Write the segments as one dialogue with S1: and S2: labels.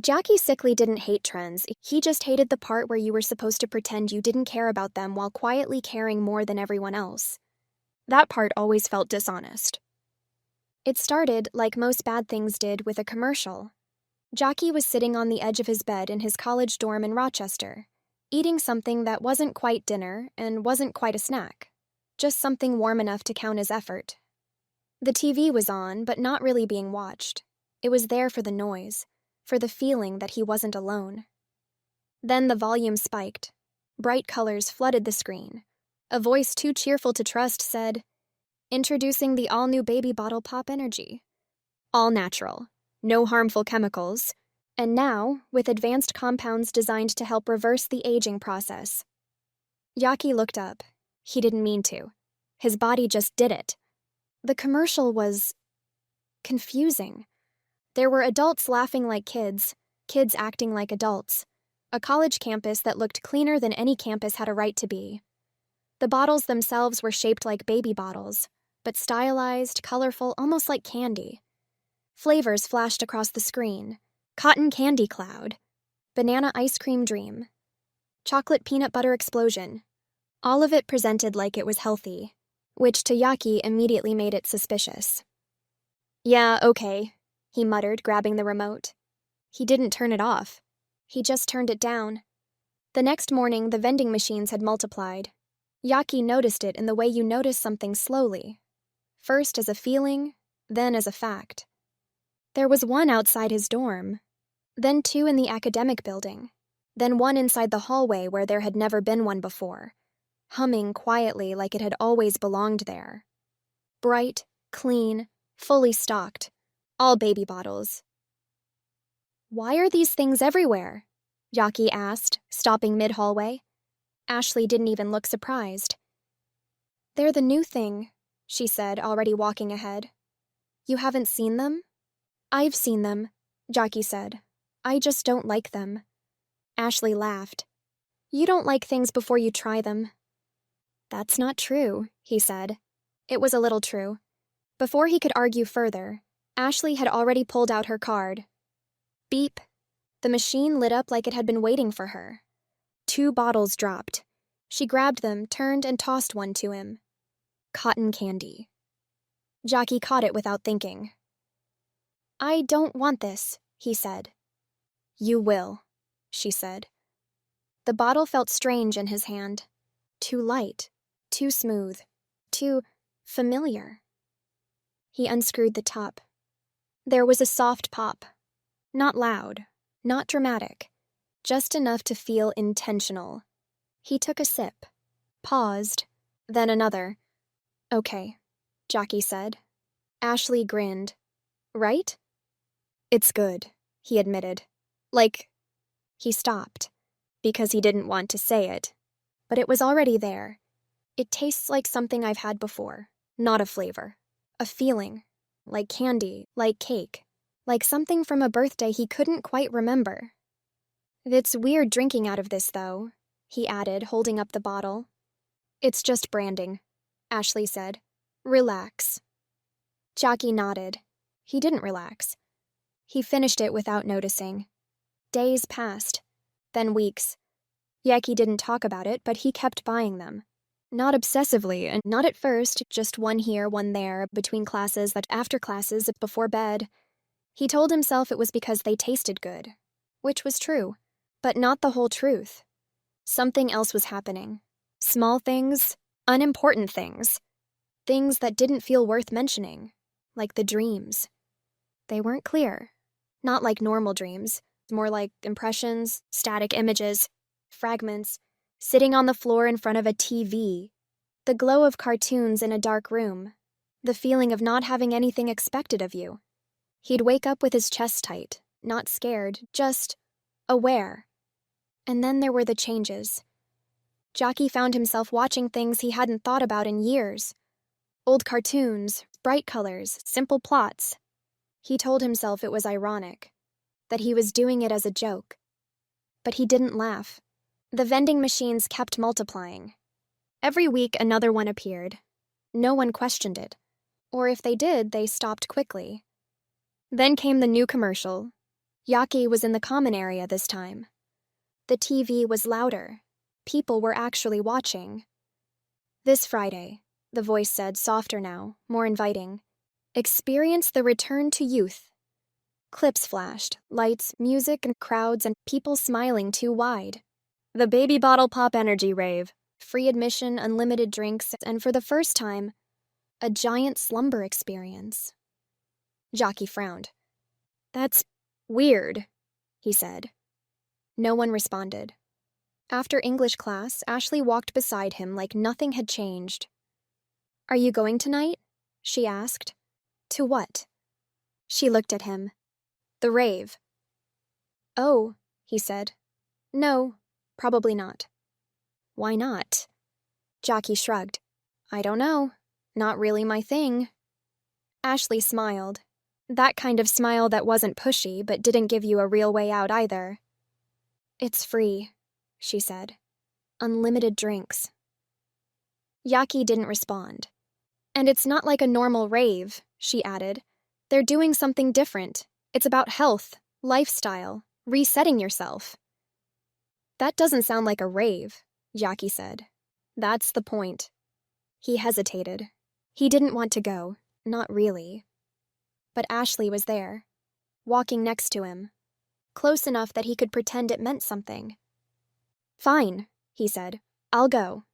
S1: Jakke Sickly didn't hate trends, he just hated the part where you were supposed to pretend you didn't care about them while quietly caring more than everyone else. That part always felt dishonest. It started, like most bad things did, with a commercial. Jakke was sitting on the edge of his bed in his college dorm in Rochester, eating something that wasn't quite dinner and wasn't quite a snack, just something warm enough to count as effort. The TV was on, but not really being watched. It was there for the noise, for the feeling that he wasn't alone. Then the volume spiked. Bright colors flooded the screen. A voice too cheerful to trust said, "Introducing the all-new baby bottle Pop Energy. All natural, no harmful chemicals, and now with advanced compounds designed to help reverse the aging process." Jakke looked up. He didn't mean to. His body just did it. The commercial was confusing. There were adults laughing like kids acting like adults. A college campus that looked cleaner than any campus had a right to be. The bottles themselves were shaped like baby bottles, but stylized, colorful, almost like candy. Flavors flashed across the screen. Cotton candy cloud, banana ice cream dream, chocolate peanut butter explosion. All of it presented like it was healthy, which to Jakke immediately made it suspicious. "Yeah, okay," he muttered, grabbing the remote. He didn't turn it off. He just turned it down. The next morning, the vending machines had multiplied. Jakke noticed it in the way you notice something slowly. First as a feeling, then as a fact. There was one outside his dorm, then two in the academic building, then one inside the hallway where there had never been one before, humming quietly like it had always belonged there. Bright, clean, fully stocked, all baby bottles. "Why are these things everywhere?" Jakke asked, stopping mid-hallway. Ashley didn't even look surprised. "They're the new thing," she said, already walking ahead. "You haven't seen them?" "I've seen them," Jakke said. "I just don't like them." Ashley laughed. "You don't like things before you try them." "That's not true," he said. It was a little true. Before he could argue further, Ashley had already pulled out her card. Beep. The machine lit up like it had been waiting for her. 2 bottles dropped. She grabbed them, turned, and tossed one to him. Cotton candy. Jakke caught it without thinking. "I don't want this," he said. "You will," she said. The bottle felt strange in his hand. Too light, too smooth, too familiar. He unscrewed the top. There was a soft pop. Not loud, not dramatic, just enough to feel intentional. He took a sip, paused, then another. "Okay," Jakke said. Ashley grinned. "Right?" "It's good," he admitted. "Like..." He stopped, because he didn't want to say it. But it was already there. "It tastes like something I've had before, not a flavor. A feeling, like candy, like cake, like something from a birthday he couldn't quite remember." "It's weird drinking out of this, though," he added, holding up the bottle. "It's just branding," Ashley said. "Relax." Jakke nodded. He didn't relax. He finished it without noticing. Days passed, then weeks. Jakke didn't talk about it, but he kept buying them. Not obsessively, and not at first, just one here, one there, between classes, that after classes, before bed. He told himself it was because they tasted good, which was true, but not the whole truth. Something else was happening. Small things, unimportant things. Things that didn't feel worth mentioning, like the dreams. They weren't clear. Not like normal dreams, more like impressions, static images, fragments, sitting on the floor in front of a TV. The glow of cartoons in a dark room. The feeling of not having anything expected of you. He'd wake up with his chest tight, not scared, just aware. And then there were the changes. Jakke found himself watching things he hadn't thought about in years. Old cartoons, bright colors, simple plots. He told himself it was ironic, that he was doing it as a joke. But he didn't laugh. The vending machines kept multiplying. Every week another one appeared. No one questioned it. Or if they did, they stopped quickly. Then came the new commercial. Jakke was in the common area this time. The TV was louder. People were actually watching. This Friday, the voice said, softer now, more inviting. Experience the return to youth. Clips flashed, lights, music, and crowds, and people smiling too wide. The baby bottle pop energy rave. Free admission, unlimited drinks, and for the first time, a giant slumber experience. Jakke frowned. That's weird, he said. No one responded. After English class, Ashley walked beside him like nothing had changed. Are you going tonight? She asked. To what? She looked at him. The rave. Oh, he said. No, probably not. Why not? Jakke shrugged. I don't know. Not really my thing. Ashley smiled. That kind of smile that wasn't pushy but didn't give you a real way out either. It's free, she said. Unlimited drinks. Jakke didn't respond. And it's not like a normal rave, she added. They're doing something different. It's about health, lifestyle, resetting yourself. That doesn't sound like a rave, Jakke said. That's the point. He hesitated. He didn't want to go, not really. But Ashley was there, walking next to him, close enough that he could pretend it meant something. Fine, he said. I'll go.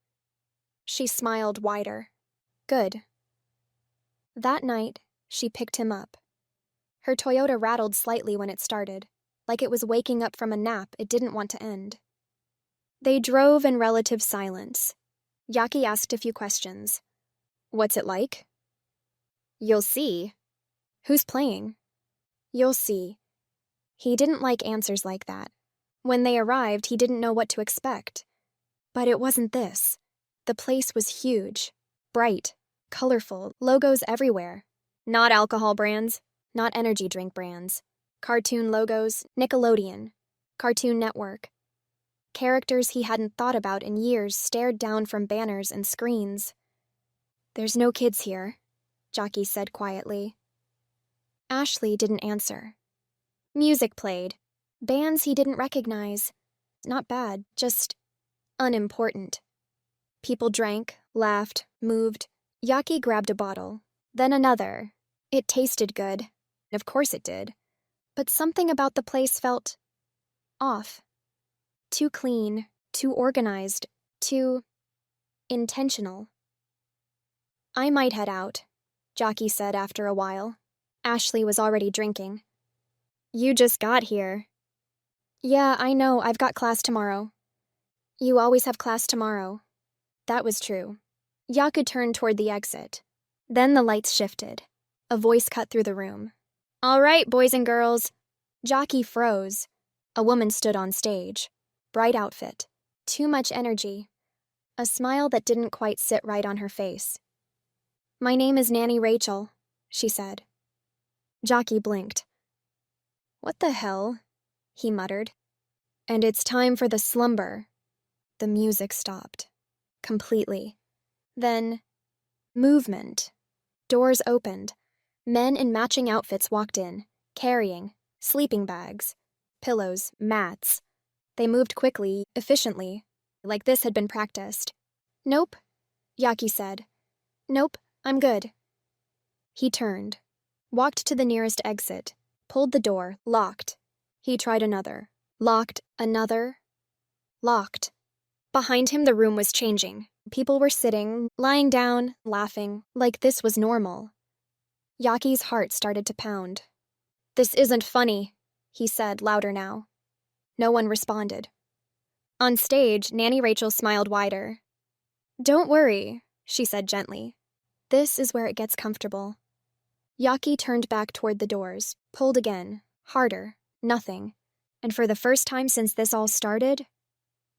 S1: She smiled wider. Good. That night, she picked him up. Her Toyota rattled slightly when it started, like it was waking up from a nap it didn't want to end. They drove in relative silence. Jakke asked a few questions. What's it like? You'll see. Who's playing? You'll see. He didn't like answers like that. When they arrived, he didn't know what to expect. But it wasn't this. The place was huge, bright, colorful, logos everywhere. Not alcohol brands, not energy drink brands. Cartoon logos, Nickelodeon, Cartoon Network. Characters he hadn't thought about in years stared down from banners and screens. There's no kids here, Jakke said quietly. Ashley didn't answer. Music played. Bands he didn't recognize. Not bad, just unimportant. People drank, laughed, moved. Jakke grabbed a bottle, then another. It tasted good. Of course it did. But something about the place felt off. Too clean, too organized, too intentional. I might head out, Jakke said after a while. Ashley was already drinking. You just got here. Yeah, I know, I've got class tomorrow. You always have class tomorrow. That was true. Jakke turned toward the exit. Then the lights shifted. A voice cut through the room. All right, boys and girls. Jakke froze. A woman stood on stage. Bright outfit. Too much energy. A smile that didn't quite sit right on her face. My name is Nanny Rachel, she said. Jakke blinked. What the hell? He muttered. And it's time for the slumber. The music stopped. Completely. Then, movement. Doors opened. Men in matching outfits walked in, carrying sleeping bags, pillows, mats. They moved quickly, efficiently, like this had been practiced. Nope, Jakke said. Nope, I'm good. He turned, walked to the nearest exit, pulled the door, locked. He tried another. Locked, another. Locked. Behind him, the room was changing. People were sitting, lying down, laughing, like this was normal. Jakke's heart started to pound. This isn't funny, he said, louder now. No one responded. On stage, Nanny Rachel smiled wider. Don't worry, she said gently. This is where it gets comfortable. Jakke turned back toward the doors, pulled again, harder, nothing. And for the first time since this all started,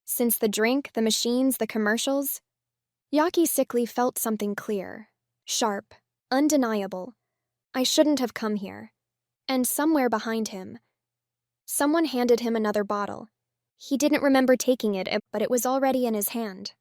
S1: since the drink, the machines, the commercials, Jakke Sickly felt something clear, sharp, undeniable. I shouldn't have come here. And somewhere behind him, someone handed him another bottle. He didn't remember taking it, but it was already in his hand.